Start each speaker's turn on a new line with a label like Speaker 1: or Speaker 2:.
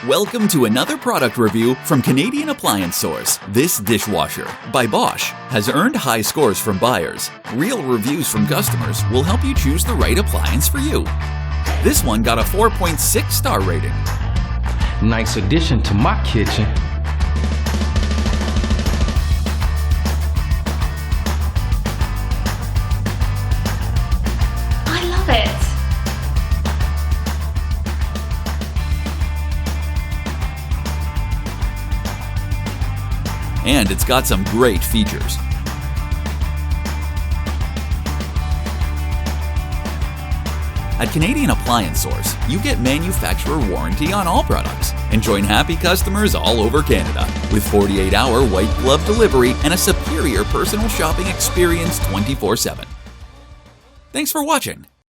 Speaker 1: Welcome to another product review from Canadian appliance source. This dishwasher, by Bosch, has earned high scores from buyers. Real reviews from customers will help you choose the right appliance for you. This one got a 4.6 star rating.
Speaker 2: Nice addition to my kitchen.
Speaker 3: I love it.
Speaker 1: And it's got some great features. At Canadian Appliance Source, you get manufacturer warranty on all products and join happy customers all over Canada with 48-hour white glove delivery and a superior personal shopping experience 24/7. Thanks for watching.